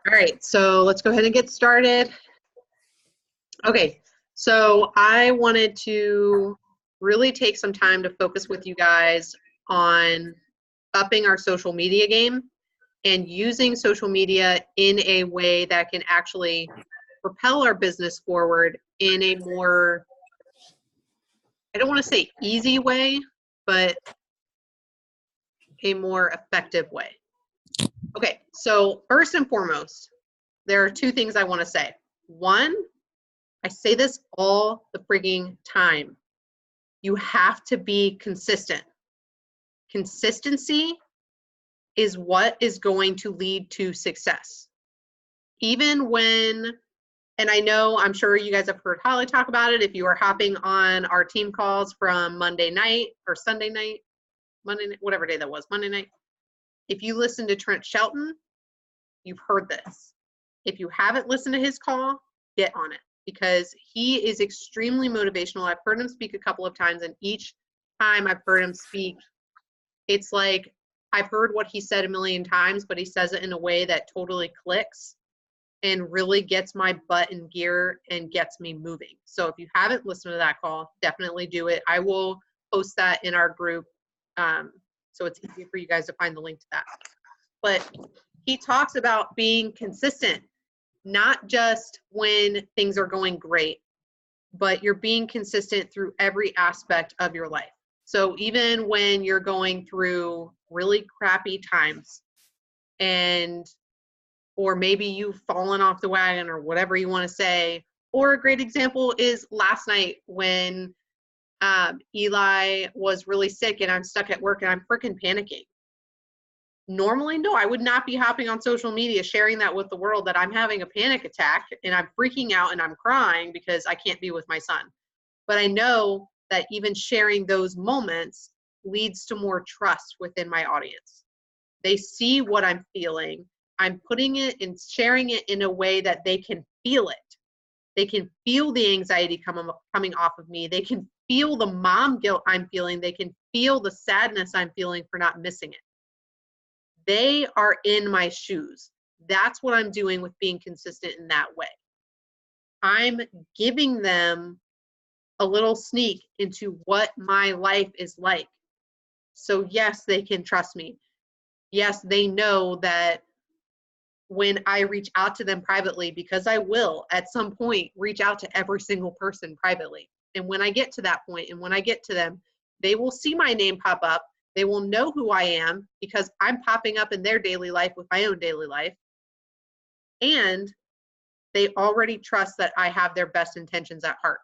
All right, so let's go ahead and get started. Okay, so I wanted to really take some time to focus with you guys on upping our social media game and using social media in a way that can actually propel our business forward in a more, I don't want to say easy way, but a more effective way. Okay, so first and foremost, there are two things I want to say. One, I say this all the frigging time. You have to be consistent. Consistency is what is going to lead to success. Even when, and I know, I'm sure you guys have heard Holly talk about it, if you are hopping on our team calls from Monday night or Sunday night, Monday night, whatever day that was, Monday night. If you listen to Trent Shelton, you've heard this. If you haven't listened to his call, get on it, because he is extremely motivational. I've heard him speak a couple of times, and each time I've heard him speak, it's like I've heard what he said a million times, but he says it in a way that totally clicks and really gets my butt in gear and gets me moving. So if you haven't listened to that call, definitely do it. I will post that in our group, so it's easy for you guys to find the link to that. But he talks about being consistent, not just when things are going great, but you're being consistent through every aspect of your life. So even when you're going through really crappy times, or maybe you've fallen off the wagon or whatever you want to say, or a great example is last night when Eli was really sick and I'm stuck at work and I'm freaking panicking. Normally, no, I would not be hopping on social media sharing that with the world that I'm having a panic attack and I'm freaking out and I'm crying because I can't be with my son. But I know that even sharing those moments leads to more trust within my audience. They see what I'm feeling. I'm putting it and sharing it in a way that they can feel it. They can feel the anxiety coming off of me. They can feel the mom guilt I'm feeling. They can feel the sadness I'm feeling for not missing it. They are in my shoes. That's what I'm doing with being consistent in that way. I'm giving them a little sneak into what my life is like. So yes, they can trust me. Yes, they know that when I reach out to them privately, because I will at some point reach out to every single person privately. And when I get to that point and when I get to them, they will see my name pop up. They will know who I am because I'm popping up in their daily life with my own daily life. And they already trust that I have their best intentions at heart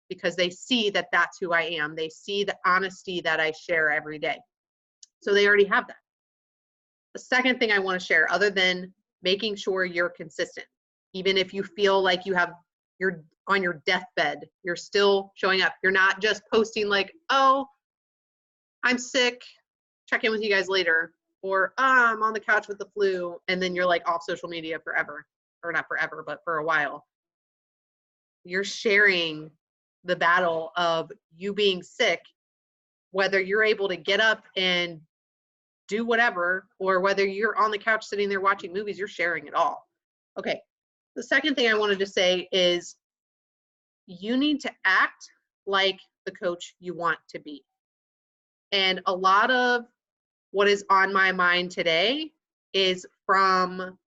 because they see that that's who I am. They see the honesty that I share every day. So they already have that. The second thing I want to share, other than making sure you're consistent, even if you feel like you're on your deathbed, you're still showing up. You're not just posting like, oh, I'm sick, check in with you guys later, or I'm on the couch with the flu, and then you're like off social media forever, or not forever, but for a while. You're sharing the battle of you being sick, whether you're able to get up and do whatever, or whether you're on the couch sitting there watching movies, you're sharing it all. Okay, the second thing I wanted to say is you need to act like the coach you want to be. And a lot of what is on my mind today is from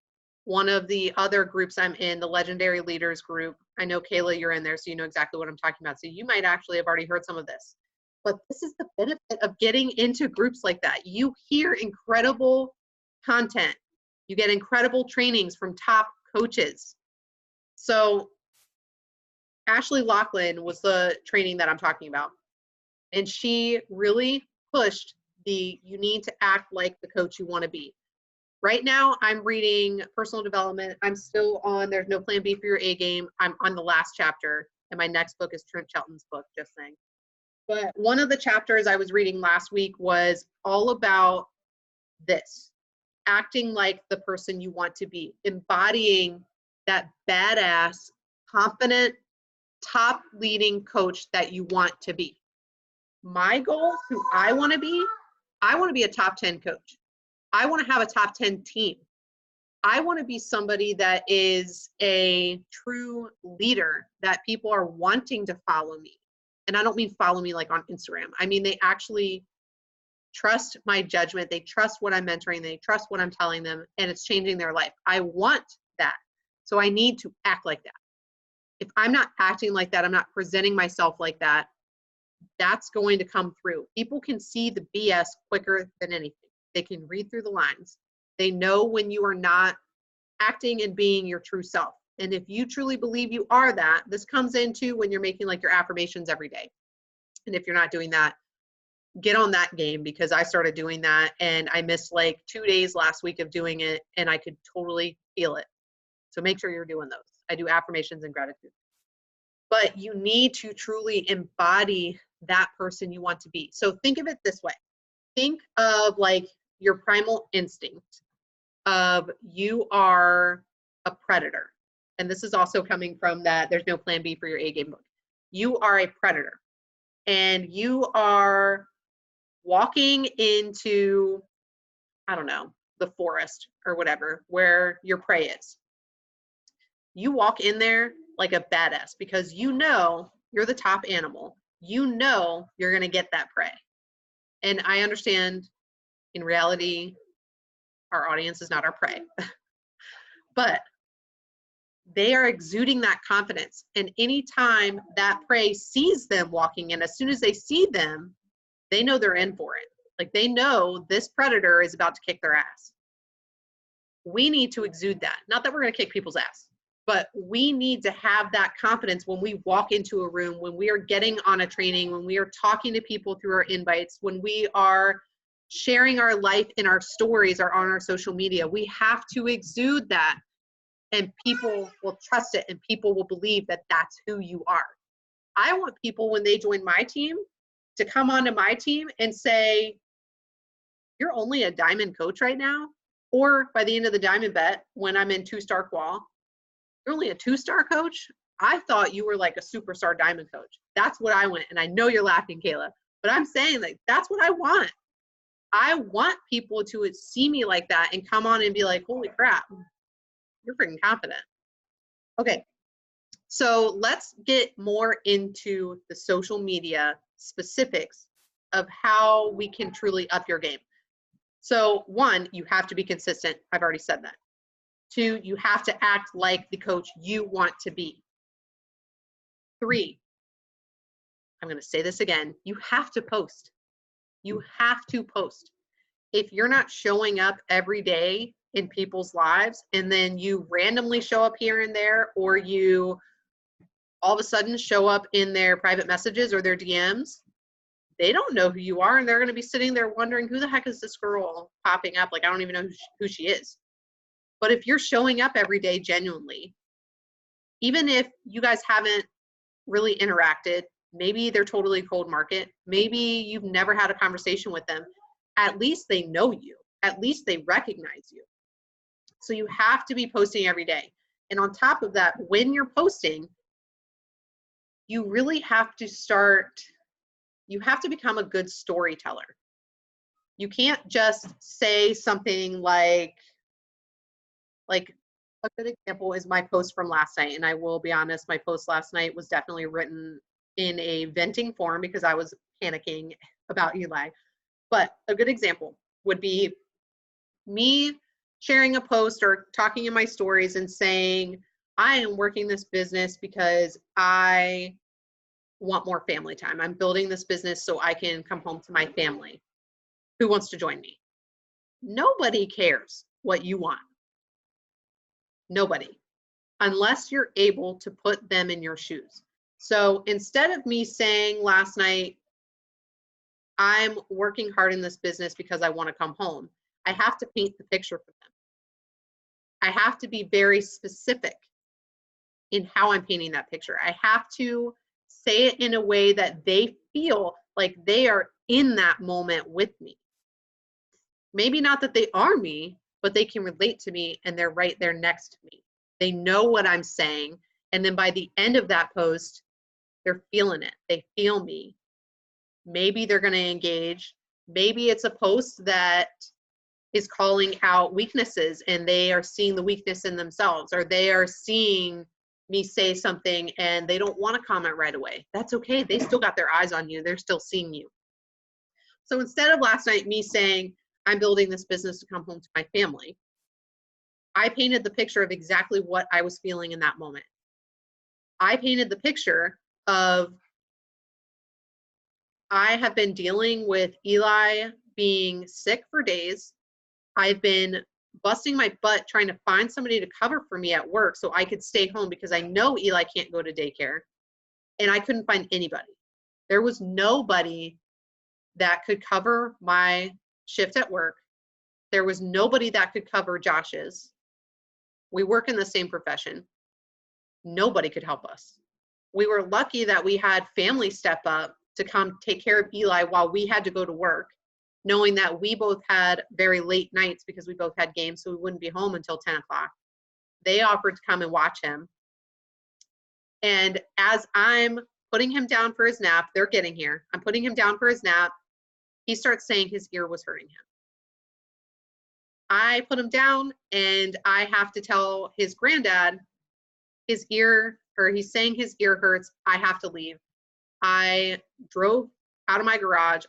one of the other groups I'm in, the Legendary Leaders group. I know, Kayla, you're in there, so you know exactly what I'm talking about. So you might actually have already heard some of this. But this is the benefit of getting into groups like that. You hear incredible content. You get incredible trainings from top coaches. So Ashley Laughlin was the training that I'm talking about. And she really pushed you need to act like the coach you want to be. Right now, I'm reading personal development. I'm still on There's No Plan B for Your A Game. I'm on the last chapter, and my next book is Trent Shelton's book, just saying. But one of the chapters I was reading last week was all about this, acting like the person you want to be, embodying that badass, confident, top leading coach that you want to be. My goal, who I want to be a top 10 coach. I want to have a top 10 team. I want to be somebody that is a true leader, that people are wanting to follow me. And I don't mean follow me like on Instagram. I mean, they actually trust my judgment. They trust what I'm mentoring. They trust what I'm telling them, and it's changing their life. I want that. So I need to act like that. If I'm not acting like that, I'm not presenting myself like that, that's going to come through. People can see the BS quicker than anything. They can read through the lines. They know when you are not acting and being your true self. And if you truly believe you are that, this comes into when you're making like your affirmations every day. And if you're not doing that, get on that game, because I started doing that and I missed like 2 days last week of doing it and I could totally feel it. So make sure you're doing those. I do affirmations and gratitude. But you need to truly embody that person you want to be. So think of it this way. Think of like your primal instinct of you are a predator. And this is also coming from that there's no plan B for your A game book. You are a predator and you are walking into, I don't know, the forest or whatever, where your prey is. You walk in there like a badass because you know you're the top animal. You know you're going to get that prey. And I understand in reality, our audience is not our prey. But they are exuding that confidence. And anytime that prey sees them walking in, as soon as they see them, they know they're in for it. Like they know this predator is about to kick their ass. We need to exude that. Not that we're going to kick people's ass, but we need to have that confidence when we walk into a room, when we are getting on a training, when we are talking to people through our invites, when we are sharing our life in our stories or on our social media. We have to exude that, and people will trust it and people will believe that that's who you are. I want people, when they join my team, to come onto my team and say, you're only a diamond coach right now, or by the end of the diamond bet, when I'm in 2-star qual, you're only a 2-star coach. I thought you were like a superstar diamond coach. That's what I went. And I know you're laughing, Kayla, but I'm saying like, that's what I want. I want people to see me like that and come on and be like, holy crap, you're freaking confident. Okay. So let's get more into the social media specifics of how we can truly up your game. So 1, you have to be consistent. I've already said that. 2, you have to act like the coach you want to be. 3, I'm going to say this again, you have to post. You have to post. If you're not showing up every day in people's lives and then you randomly show up here and there, or you all of a sudden show up in their private messages or their DMs, they don't know who you are, and they're going to be sitting there wondering, who the heck is this girl popping up? Like, I don't even know who she is. But if you're showing up every day genuinely, even if you guys haven't really interacted, maybe they're totally cold market, maybe you've never had a conversation with them, at least they know you. At least they recognize you. So you have to be posting every day. And on top of that, when you're posting, you really have to you have to become a good storyteller. You can't just say something like a good example is my post from last night. And I will be honest, my post last night was definitely written in a venting form because I was panicking about Eli. But a good example would be me sharing a post or talking in my stories and saying, I am working this business because I want more family time. I'm building this business so I can come home to my family. Who wants to join me? Nobody cares what you want. Nobody, unless you're able to put them in your shoes. So instead of me saying last night, I'm working hard in this business because I want to come home, I have to paint the picture for them. I have to be very specific in how I'm painting that picture. I have to say it in a way that they feel like they are in that moment with me. Maybe not that they are me, but they can relate to me and they're right there next to me. They know what I'm saying. And then by the end of that post, they're feeling it. They feel me. Maybe they're going to engage. Maybe it's a post that is calling out weaknesses and they are seeing the weakness in themselves, or they are seeing me say something and they don't want to comment right away. That's okay. They still got their eyes on you. They're still seeing you. So instead of last night me saying, I'm building this business to come home to my family, I painted the picture of exactly what I was feeling in that moment. I painted the picture of, I have been dealing with Eli being sick for days. I've been busting my butt trying to find somebody to cover for me at work so I could stay home because I know Eli can't go to daycare, and I couldn't find anybody. There was nobody that could cover my shift at work. There was nobody that could cover Josh's. We work in the same profession. Nobody could help us. We were lucky that we had family step up to come take care of Eli while we had to go to work, knowing that we both had very late nights because we both had games, so we wouldn't be home until 10 o'clock. They offered to come and watch him. And as I'm putting him down for his nap, they're getting here. I'm putting him down for his nap. He starts saying his ear was hurting him. I put him down and I have to tell his granddad his ear, or he's saying his ear hurts. I have to leave. I drove out of my garage,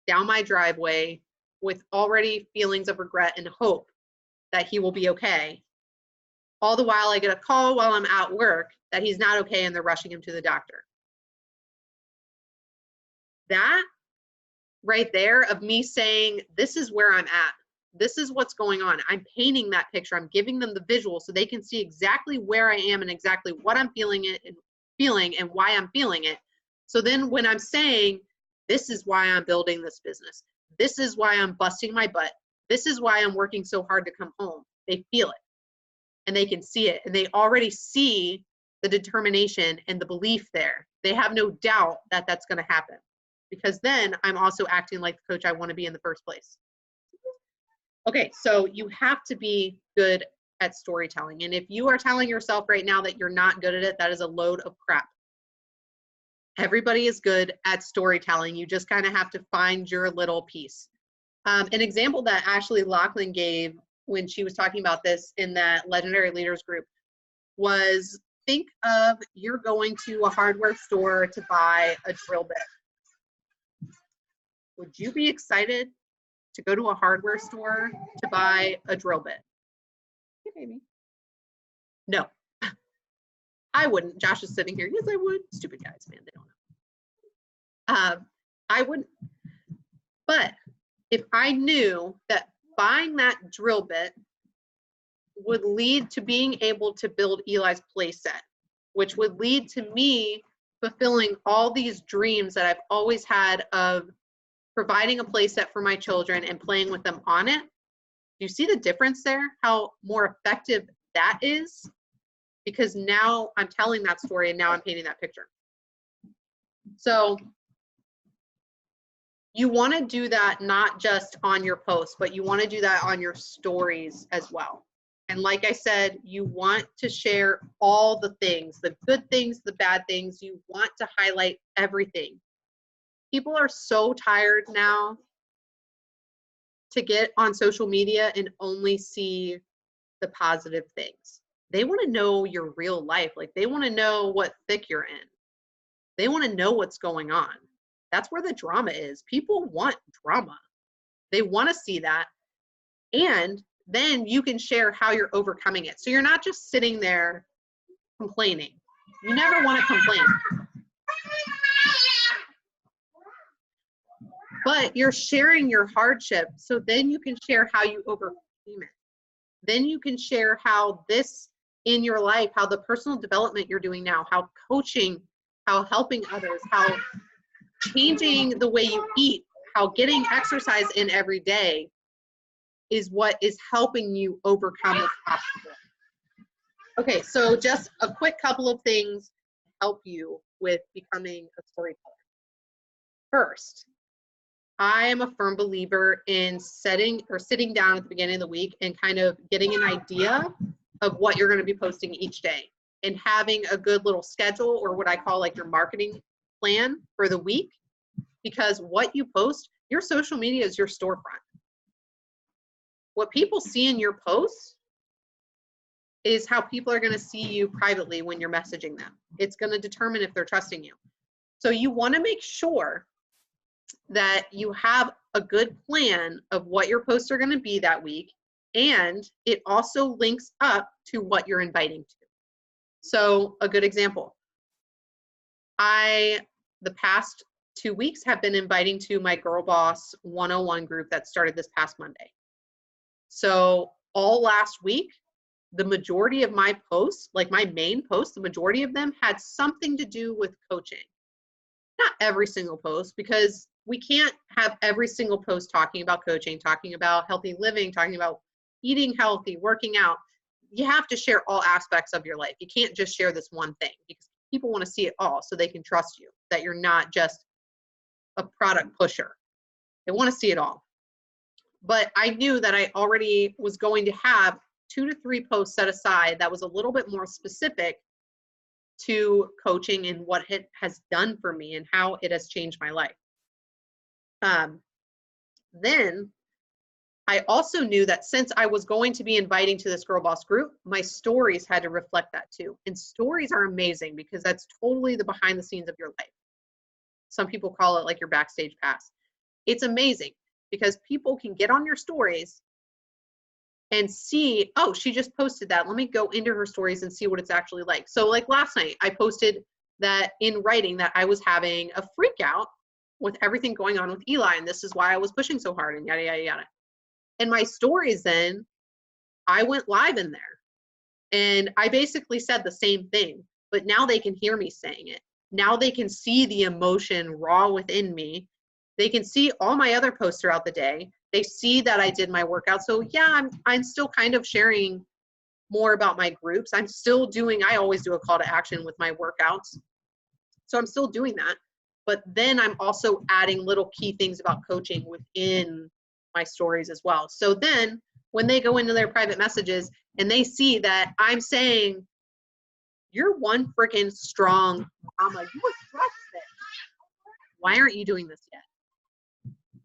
down my driveway with already feelings of regret and hope that he will be okay. All the while I get a call while I'm at work that he's not okay and they're rushing him to the doctor. That right there of me saying, this is where I'm at. This is what's going on. I'm painting that picture. I'm giving them the visual so they can see exactly where I am and exactly what I'm feeling and why I'm feeling it. So then when I'm saying, this is why I'm building this business, this is why I'm busting my butt, this is why I'm working so hard to come home, they feel it and they can see it, and they already see the determination and the belief there. They have no doubt that that's going to happen, because then I'm also acting like the coach I want to be in the first place. Okay, so you have to be good at storytelling. And if you are telling yourself right now that you're not good at it, that is a load of crap. Everybody is good at storytelling. You just kind of have to find your little piece. An example that Ashley Laughlin gave when she was talking about this in that Legendary Leaders group was, think of you're going to a hardware store to buy a drill bit. Would you be excited to go to a hardware store to buy a drill bit? Yeah, maybe. No, I wouldn't. Josh is sitting here. Yes, I would. Stupid guys, man, they don't know. I wouldn't. But if I knew that buying that drill bit would lead to being able to build Eli's play set, which would lead to me fulfilling all these dreams that I've always had of providing a play set for my children and playing with them on it. Do you see the difference there? How more effective that is? Because now I'm telling that story and now I'm painting that picture. So you want to do that not just on your posts, but you want to do that on your stories as well. And like I said, you want to share all the things, the good things, the bad things. You want to highlight everything. People are so tired now to get on social media and only see the positive things. They want to know your real life. Like, they want to know what thick you're in. They want to know what's going on. That's where the drama is. People want drama. They want to see that. And then you can share how you're overcoming it. So you're not just sitting there complaining. You never want to complain. But you're sharing your hardship, so then you can share how you overcame it. Then you can share how this in your life, how the personal development you're doing now, how coaching, how helping others, how changing the way you eat, how getting exercise in every day is what is helping you overcome this obstacle. Okay, so just a quick couple of things to help you with becoming a storyteller. First, I am a firm believer in sitting down at the beginning of the week and kind of getting an idea of what you're going to be posting each day and having a good little schedule, or what I call like your marketing plan for the week, because what you post, your social media is your storefront. What people see in your posts is how people are going to see you privately when you're messaging them. It's going to determine if they're trusting you. So you want to make sure that you have a good plan of what your posts are going to be that week, and it also links up to what you're inviting to. So a good example, the past 2 weeks have been inviting to my Girl Boss 101 group that started this past Monday. So all last week, the majority of my posts, like my main posts, the majority of them had something to do with coaching. Not every single post, because we can't have every single post talking about coaching, talking about healthy living, talking about eating healthy, working out. You have to share all aspects of your life. You can't just share this one thing, because people want to see it all so they can trust you, that you're not just a product pusher. They want to see it all. But I knew that I already was going to have 2 to 3 posts set aside that was a little bit more specific to coaching and what it has done for me and how it has changed my life. Then I also knew that since I was going to be inviting to this Girl Boss group, my stories had to reflect that too. And stories are amazing because that's totally the behind the scenes of your life. Some people call it like your backstage pass. It's amazing because people can get on your stories and see, oh, she just posted that. Let me go into her stories and see what it's actually like. So like last night, I posted that in writing that I was having a freak out with everything going on with Eli, and this is why I was pushing so hard and yada, yada, yada. And my stories then, I went live in there and I basically said the same thing, but now they can hear me saying it. Now they can see the emotion raw within me. They can see all my other posts throughout the day. They see that I did my workout. So yeah, I'm still kind of sharing more about my groups. I'm still doing, I always do a call to action with my workouts. So I'm still doing that. But then I'm also adding little key things about coaching within my stories as well. So then when they go into their private messages and they see that I'm saying, you're one freaking strong mama, you were stressed. Why aren't you doing this yet?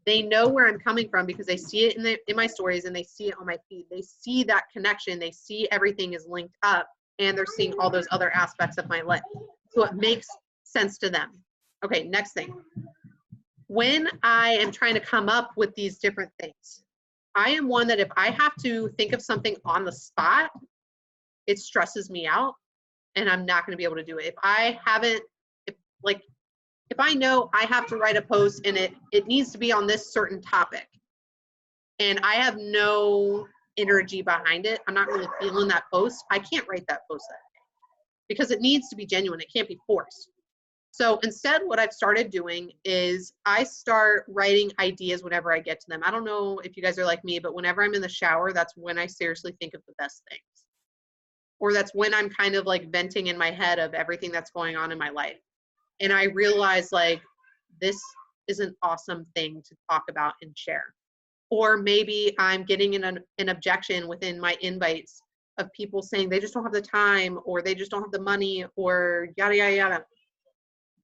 They know where I'm coming from because they see it in my stories and they see it on my feed. They see that connection. They see everything is linked up and they're seeing all those other aspects of my life. So it makes sense to them. Okay, next thing. When I am trying to come up with these different things, I am one that if I have to think of something on the spot, it stresses me out and I'm not going to be able to do it. If I haven't, if I know I have to write a post and it needs to be on this certain topic and I have no energy behind it, I'm not really feeling that post, I can't write that post that day because it needs to be genuine. It can't be forced. So instead, what I've started doing is I start writing ideas whenever I get to them. I don't know if you guys are like me, but whenever I'm in the shower, that's when I seriously think of the best things. Or that's when I'm kind of like venting in my head of everything that's going on in my life. And I realize like, this is an awesome thing to talk about and share. Or maybe I'm getting an objection within my invites of people saying they just don't have the time or they just don't have the money or yada, yada, yada.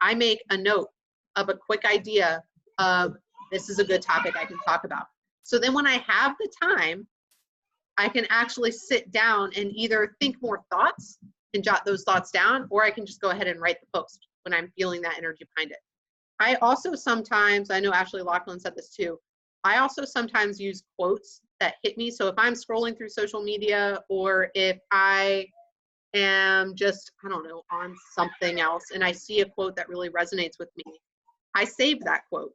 I make a note of a quick idea of this is a good topic I can talk about. So then when I have the time, I can actually sit down and either think more thoughts and jot those thoughts down, or I can just go ahead and write the post when I'm feeling that energy behind it. I also sometimes, I know Ashley Laughlin said this too, I also sometimes use quotes that hit me. So if I'm scrolling through social media or if I am just, I don't know, on something else and I see a quote that really resonates with me, I save that quote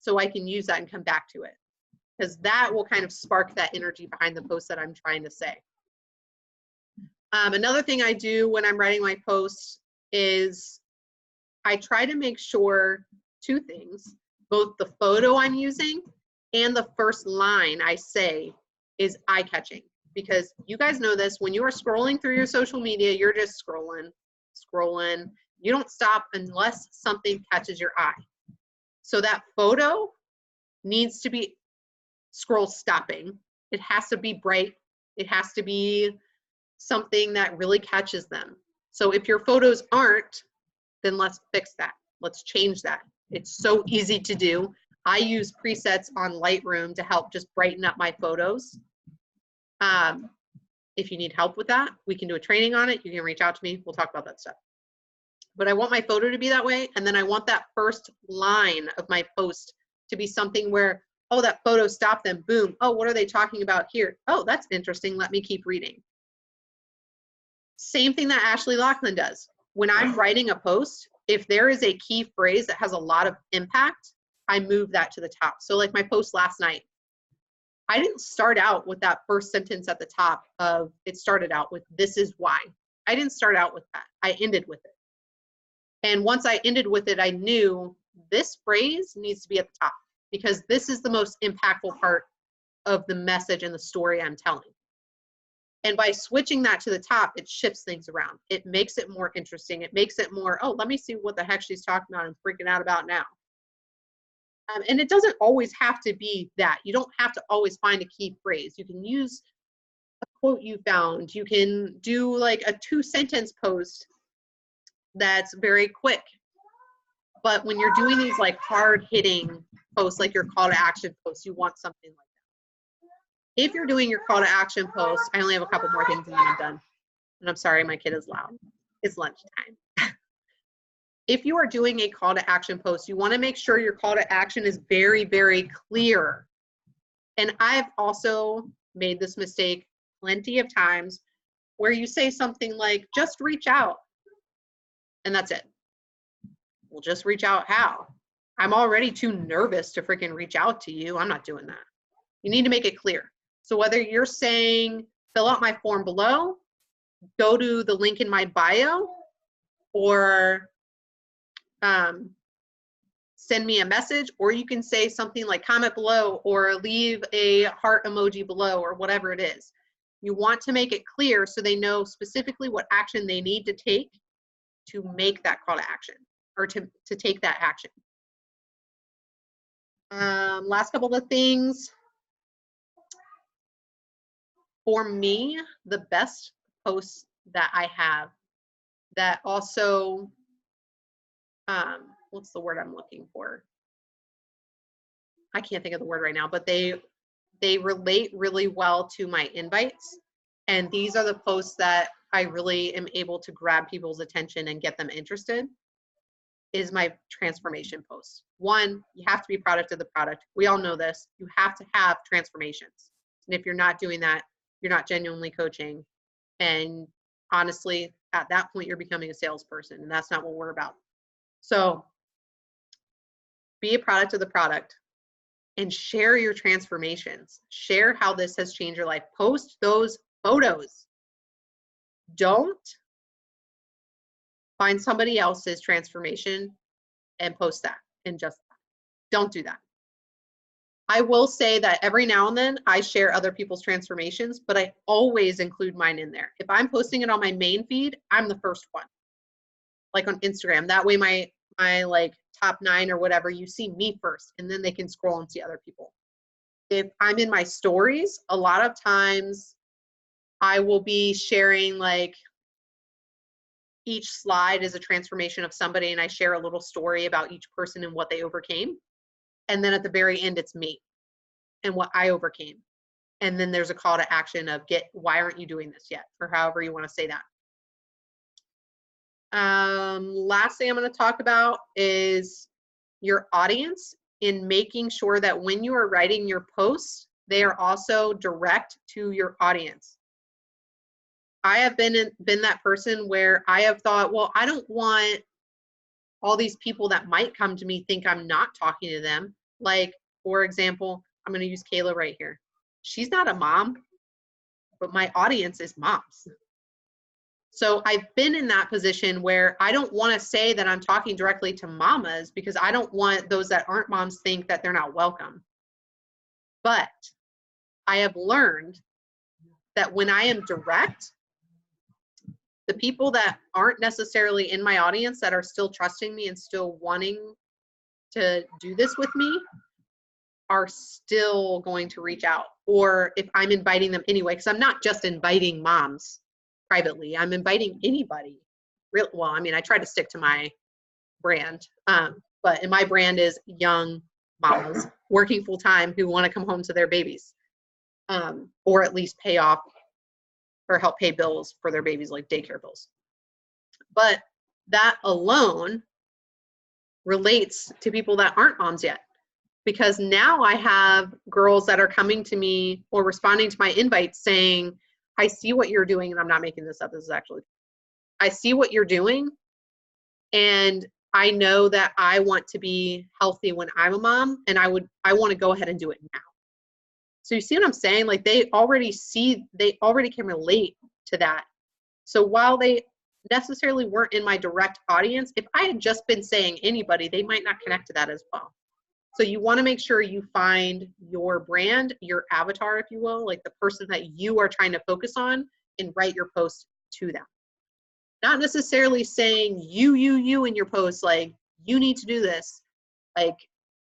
so I can use that and come back to it, because that will kind of spark that energy behind the post that I'm trying to say. Another thing I do when I'm writing my posts is I try to make sure 2 things, both the photo I'm using and the first line I say is eye-catching. Because you guys know this, when you are scrolling through your social media, you're just scrolling. You don't stop unless something catches your eye. So that photo needs to be scroll stopping. It has to be bright. It has to be something that really catches them. So if your photos aren't, then let's fix that. Let's change that. It's so easy to do. I use presets on Lightroom to help just brighten up my photos. If you need help with that, we can do a training on it. You can reach out to me. We'll talk about that stuff. But I want my photo to be that way. And then I want that first line of my post to be something where, oh, that photo stopped them. Boom. Oh, what are they talking about here? Oh, that's interesting. Let me keep reading. Same thing that Ashley Laughlin does. When I'm writing a post, if there is a key phrase that has a lot of impact, I move that to the top. So like my post last night, I didn't start out with that first sentence at the top of, it started out with, this is why. I didn't start out with that. I ended with it. And once I ended with it, I knew this phrase needs to be at the top because this is the most impactful part of the message and the story I'm telling. And by switching that to the top, it shifts things around. It makes it more interesting. It makes it more, oh, let me see what the heck she's talking about and freaking out about now. And it doesn't always have to be that. You don't have to always find a key phrase. You can use a quote you found. You can do like a 2-sentence post that's very quick. But when you're doing these like hard-hitting posts, like your call to action posts, you want something like that. If you're doing your call to action post, I only have a couple more things and then I'm done. And I'm sorry, my kid is loud. It's lunchtime. If you are doing a call to action post, you want to make sure your call to action is very, very clear. And I've also made this mistake plenty of times where you say something like, just reach out. And that's it. Well, just reach out how? I'm already too nervous to freaking reach out to you. I'm not doing that. You need to make it clear. So whether you're saying, fill out my form below, go to the link in my bio, or send me a message, or you can say something like comment below or leave a heart emoji below or whatever it is. You want to make it clear so they know specifically what action they need to take to make that call to action or to take that action. Last couple of things. For me, the best posts that I have that also, what's the word I'm looking for? I can't think of the word right now, but they relate really well to my invites. And these are the posts that I really am able to grab people's attention and get them interested, is my transformation posts. One, you have to be product of the product. We all know this. You have to have transformations. And if you're not doing that, you're not genuinely coaching. And honestly, at that point, you're becoming a salesperson, and that's not what we're about. So be a product of the product and share your transformations. Share how this has changed your life. Post those photos. Don't find somebody else's transformation and post that and just don't do that. I will say that every now and then I share other people's transformations, but I always include mine in there. If I'm posting it on my main feed, I'm the first one. Like on Instagram, that way my like top 9 or whatever, you see me first, and then they can scroll and see other people. If I'm in my stories, a lot of times I will be sharing like each slide is a transformation of somebody, and I share a little story about each person and what they overcame. And then at the very end, it's me and what I overcame. And then there's a call to action of why aren't you doing this yet? Or however you want to say that. Last thing I'm going to talk about is your audience, in making sure that when you are writing your posts, they are also direct to your audience. I have been that person where I have thought, well, I don't want all these people that might come to me think I'm not talking to them. Like, for example, I'm going to use Kayla right here. She's not a mom, but my audience is moms. So I've been in that position where I don't want to say that I'm talking directly to mamas, because I don't want those that aren't moms think that they're not welcome. But I have learned that when I am direct, the people that aren't necessarily in my audience that are still trusting me and still wanting to do this with me are still going to reach out. Or if I'm inviting them anyway, because I'm not just inviting moms privately, I'm inviting anybody. Well, I mean, I try to stick to my brand, but my brand is young mamas working full time who want to come home to their babies. or at least pay off or help pay bills for their babies, like daycare bills. But that alone relates to people that aren't moms yet, because now I have girls that are coming to me or responding to my invites saying, I see what you're doing, and I'm not making this up, this is actually, I see what you're doing, and I know that I want to be healthy when I'm a mom, and I want to go ahead and do it now. So you see what I'm saying? Like, they already can relate to that. So while they necessarily weren't in my direct audience, if I had just been saying anybody, they might not connect to that as well. So you want to make sure you find your brand, your avatar, if you will, like the person that you are trying to focus on, and write your post to them. Not necessarily saying you in your post, like, you need to do this. Like,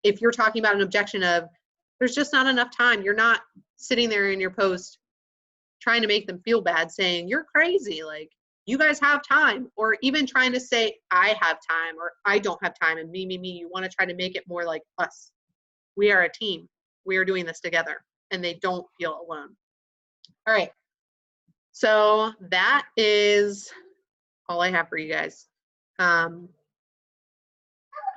if you're talking about an objection of, there's just not enough time, you're not sitting there in your post trying to make them feel bad, saying, you're crazy, like, you guys have time, or even trying to say, I have time, or I don't have time, and me. You want to try to make it more like us. We are a team. We are doing this together, and they don't feel alone. All right. So that is all I have for you guys.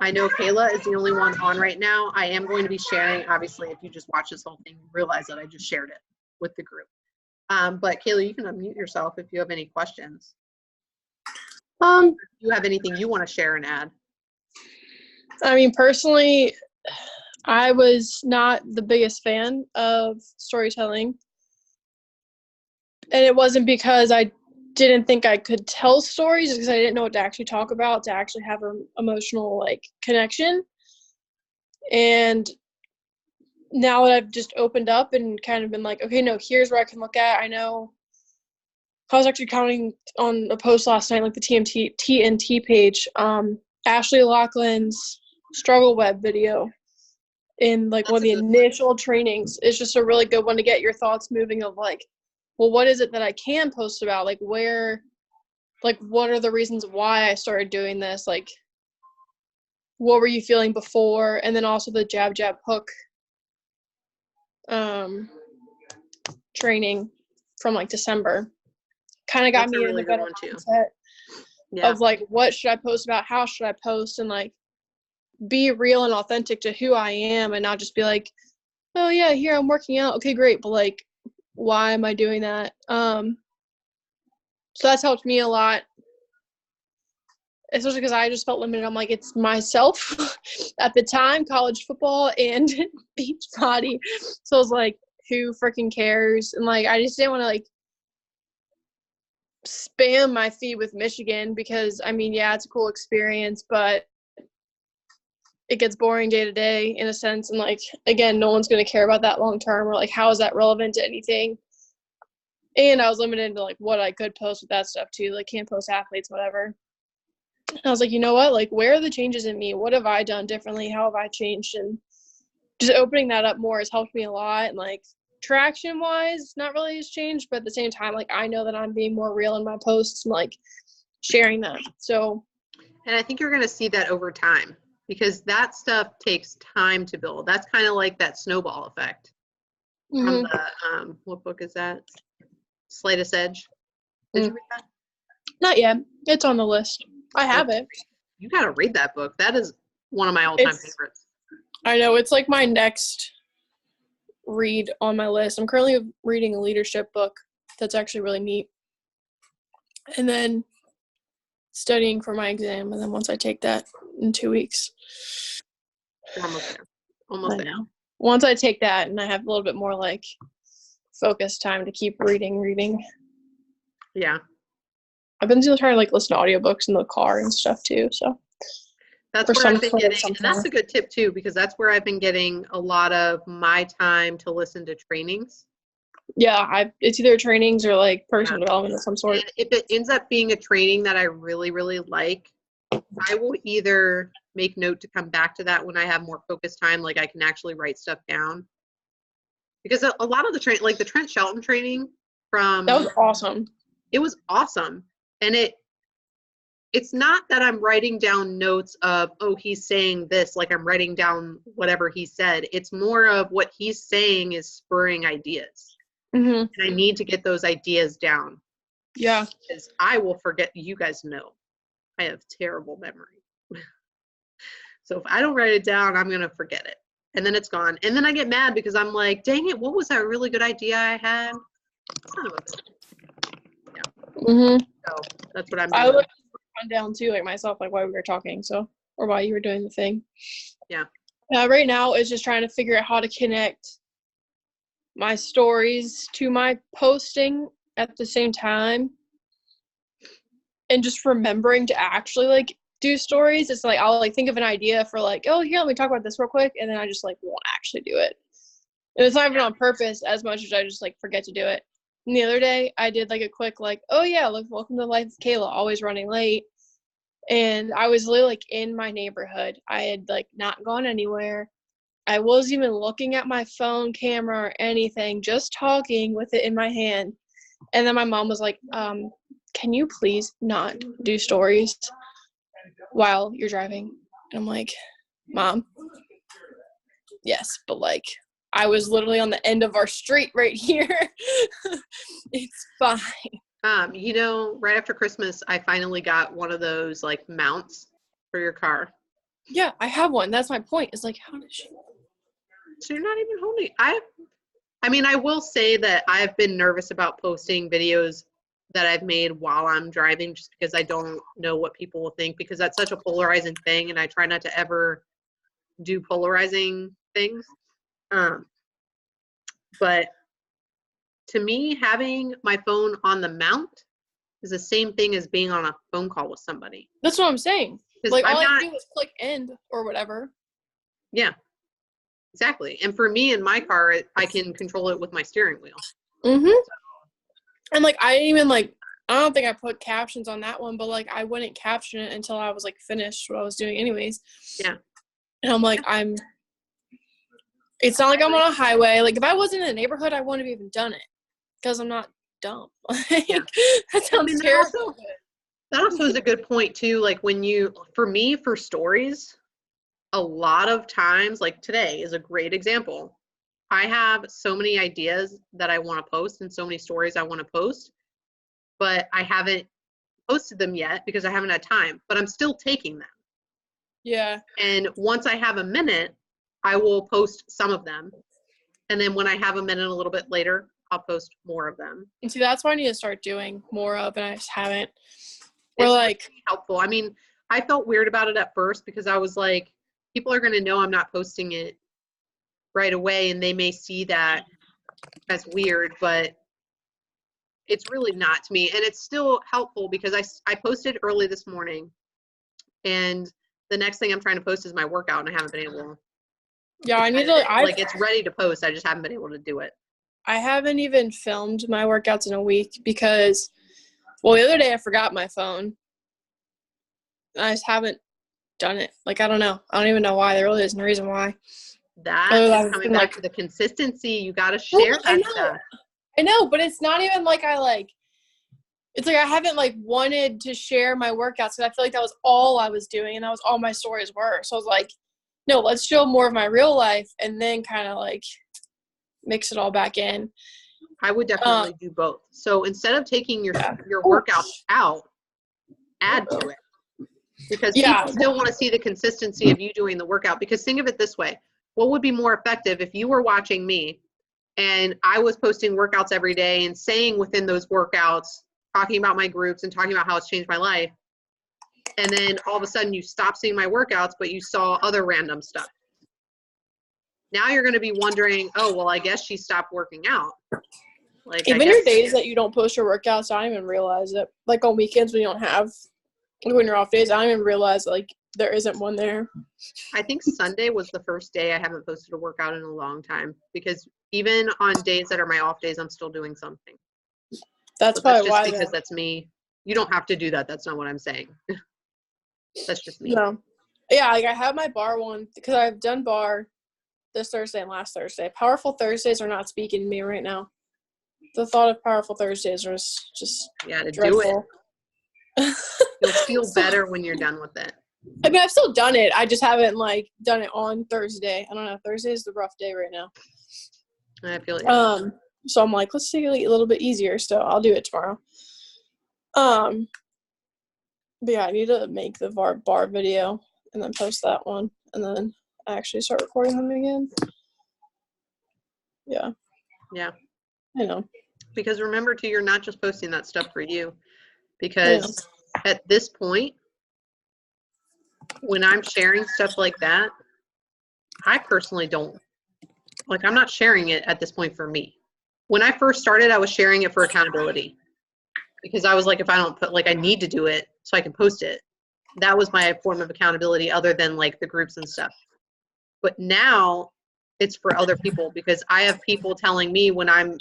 I know Kayla is the only one on right now. I am going to be sharing, obviously, if you just watch this whole thing, you realize that I just shared it with the group. But Kayla, you can unmute yourself if you have any questions. If you have anything you want to share and add. I mean, personally, I was not the biggest fan of storytelling. And it wasn't because I didn't think I could tell stories, because I didn't know what to actually talk about, to actually have an emotional, like, connection. And now that I've just opened up and kind of been like, okay, no, here's where I can look at. I know I was actually counting on a post last night, like the TNT page, Ashley Laughlin's struggle web video in like one of the initial trainings. It's just a really good one to get your thoughts moving of like, well, what is it that I can post about? Like, where, like, what are the reasons why I started doing this? Like, what were you feeling before? And then also the jab, hook training from like December kind of got me in a better mindset of like, what should I post about? How should I post? And like, be real and authentic to who I am, and not just be like, oh yeah, here I'm working out. Okay, great. But like, why am I doing that? So that's helped me a lot, especially because I just felt limited. I'm like, it's myself at the time, college football and beach body. So I was like, who freaking cares? And like, I just didn't want to like spam my feed with Michigan, because I mean, yeah, it's a cool experience, but it gets boring day to day in a sense. And like, again, no one's going to care about that long term, or like, how is that relevant to anything? And I was limited to like what I could post with that stuff too. Like, can't post athletes, whatever. And I was like, you know what? Like, where are the changes in me? What have I done differently? How have I changed? And just opening that up more has helped me a lot. And like, traction wise, not really has changed, but at the same time, like, I know that I'm being more real in my posts and like sharing that. So, and I think you're going to see that over time, because that stuff takes time to build. That's kind of like that snowball effect from the what book is that? Slightest Edge. Did you read that? Not yet. It's on the list. I have it. You got to read that book. That is one of my all-time favorites. I know. It's like my next read on my list. I'm currently reading a leadership book that's actually really neat. And then studying for my exam. And then once I take that in 2 weeks. You're almost there. Almost there. Once I take that and I have a little bit more like focused time to keep reading. Yeah. I've been trying to like listen to audiobooks in the car and stuff too. So that's where I've been getting, and that's a good tip too, because that's where I've been getting a lot of my time to listen to trainings. Yeah, it's either trainings or like personal development of some sort. And if it ends up being a training that I really, really like, I will either make note to come back to that when I have more focused time, like I can actually write stuff down. Because a lot of the training, like the Trent Shelton training from... That was awesome. It was awesome. And it's not that I'm writing down notes of, oh, he's saying this, like I'm writing down whatever he said. It's more of what he's saying is spurring ideas. Mm-hmm. And I need to get those ideas down. Yeah. Because I will forget. You guys know I have terrible memory. So if I don't write it down, I'm going to forget it. And then it's gone. And then I get mad because I'm like, dang it, what was that really good idea I had? Son of a bitch. Yeah. Mm-hmm. So that's what I'm I doing. would run down too, like myself, like while we were talking, so, or while you were doing the thing. Yeah. Right now it's just trying to figure out how to connect my stories to my posting at the same time, and just remembering to actually like do stories. It's like I'll like think of an idea for like, oh, here, let me talk about this real quick, and then I just like won't actually do it. And it's not even on purpose as much as I just like forget to do it. And the other day I did like a quick like, oh yeah, look, welcome to the life of Kayla, always running late. And I was literally like in my neighborhood. I had like not gone anywhere. I wasn't even looking at my phone camera or anything, just talking with it in my hand. And then my mom was like, can you please not do stories while you're driving? And I'm like, Mom, yes, but like I was literally on the end of our street right here. It's fine. Right after Christmas, I finally got one of those like mounts for your car. Yeah, I have one. That's my point. It's like, how did she? So you're not even holding. I mean, I will say that I've been nervous about posting videos that I've made while I'm driving, just because I don't know what people will think, because that's such a polarizing thing, and I try not to ever do polarizing things. But to me, having my phone on the mount is the same thing as being on a phone call with somebody. That's what I'm saying. Like all I do is click end or whatever. Yeah, exactly. And for me in my car, I can control it with my steering wheel. Mm-hmm. So. And like I didn't even like, I don't think I put captions on that one, but like I wouldn't caption it until I was like finished what I was doing anyways. Yeah. And I'm like, it's not like I'm on a highway. Like if I wasn't in a neighborhood, I wouldn't have even done it because I'm not dumb. Yeah. That sounds terrible. That also is a good point too. Like for me, for stories, a lot of times, like today is a great example. I have so many ideas that I want to post and so many stories I want to post, but I haven't posted them yet because I haven't had time, but I'm still taking them. Yeah. And once I have a minute, I will post some of them. And then when I have a minute a little bit later, I'll post more of them. And see, that's what I need to start doing more of, and I just haven't. Or like really helpful. I mean, I felt weird about it at first because I was like, people are going to know I'm not posting it right away, and they may see that as weird, but it's really not to me. And it's still helpful because I posted early this morning, and the next thing I'm trying to post is my workout, and I haven't been able to. Yeah, I need to like it's ready to post. I just haven't been able to do it. I haven't even filmed my workouts in a week because, well, the other day I forgot my phone. I just haven't done it. Like, I don't know. I don't even know why. There really isn't a reason why. That is coming back to the consistency. You got to share that stuff. I know, but it's not even like it's like I haven't like wanted to share my workouts because I feel like that was all I was doing and that was all my stories were. So I was like, no, let's show more of my real life and then kind of like mix it all back in. I would definitely do both. So instead of taking your workouts out, add to it. Because people still want to see the consistency of you doing the workout. Because think of it this way. What would be more effective if you were watching me and I was posting workouts every day and saying within those workouts, talking about my groups and talking about how it's changed my life. And then all of a sudden you stop seeing my workouts, but you saw other random stuff. Now you're going to be wondering, oh, well, I guess she stopped working out. Like even your days that you don't post your workouts, I don't even realize it. Like on weekends when you don't have, when you're off days, I don't even realize like there isn't one there. I think Sunday was the first day I haven't posted a workout in a long time because even on days that are my off days, I'm still doing something. That's probably why. Because that's me. You don't have to do that. That's not what I'm saying. That's just me. No. Yeah, like I have my bar one because I've done bar this Thursday and last Thursday. Powerful Thursdays are not speaking to me right now. The thought of Powerful Thursdays was just dreadful. Do it. You'll feel better when you're done with it. I mean, I've still done it. I just haven't like done it on Thursday. I don't know. Thursday is the rough day right now. I feel it. So I'm like, let's take it a little bit easier. So I'll do it tomorrow. But yeah, I need to make the bar video and then post that one and then actually start recording them again. Yeah. Yeah. I know. Because remember too, you're not just posting that stuff for you. Because at this point, when I'm sharing stuff like that, I personally don't, like, I'm not sharing it at this point for me. When I first started, I was sharing it for accountability. Because I was like, if I don't put, like, I need to do it so I can post it. That was my form of accountability other than like the groups and stuff. But now it's for other people because I have people telling me when I'm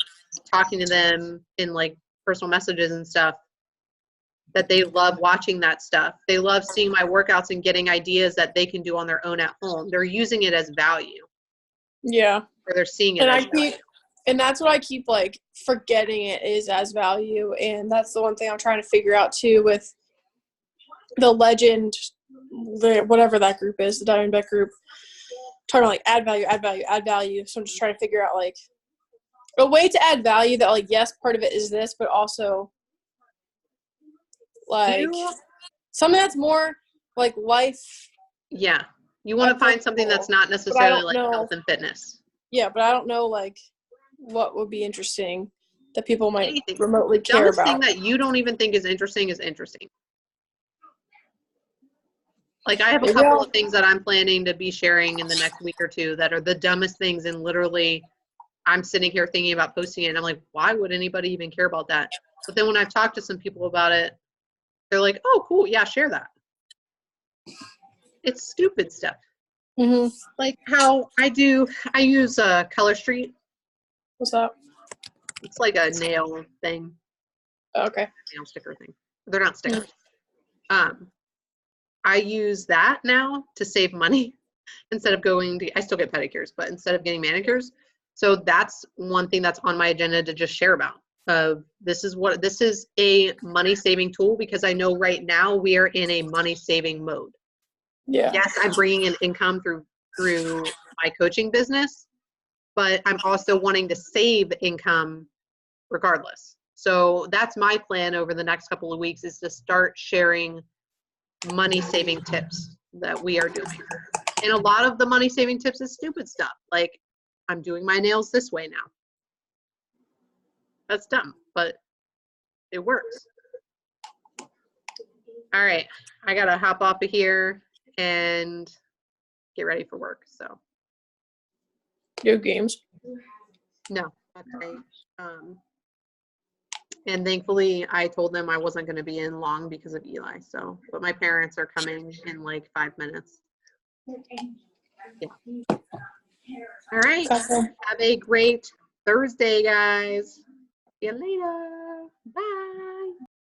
talking to them in like personal messages and stuff that they love watching that stuff. They love seeing my workouts and getting ideas that they can do on their own at home. They're using it as value. Yeah. Or they're seeing it as value. And that's what I keep like forgetting it is as value. And that's the one thing I'm trying to figure out too with the legend, whatever that group is, the Diamondback group. Trying to like add value. So I'm just trying to figure out like a way to add value that like, yes, part of it is this, but also like something that's more like life. Yeah. You want to find something that's not necessarily like health and fitness. Yeah, but I don't know like what would be interesting that people might remotely care about. The dumbest thing that you don't even think is interesting is interesting. Like I have a couple of things that I'm planning to be sharing in the next week or two that are the dumbest things, and literally I'm sitting here thinking about posting it and I'm like, why would anybody even care about that? But then when I've talked to some people about it, they're like, oh, cool, yeah, share that. It's stupid stuff. Mm-hmm. Like how I use Color Street. What's that? It's like a nail thing. Okay. Nail sticker thing. They're not stickers. Mm-hmm. I use that now to save money instead of I still get pedicures, but instead of getting manicures. So that's one thing that's on my agenda to just share about. This is a money saving tool because I know right now we are in a money saving mode. Yeah. Yes, I'm bringing in income through my coaching business, but I'm also wanting to save income regardless. So that's my plan over the next couple of weeks is to start sharing money saving tips that we are doing. And a lot of the money saving tips is stupid stuff. Like I'm doing my nails this way now. That's dumb, but it works. All right. I got to hop off of here and get ready for work. So. No games? No, that's right. And thankfully, I told them I wasn't going to be in long because of Eli. So, but my parents are coming in like 5 minutes. Yeah. All right. Have a great Thursday, guys. See you later. Bye.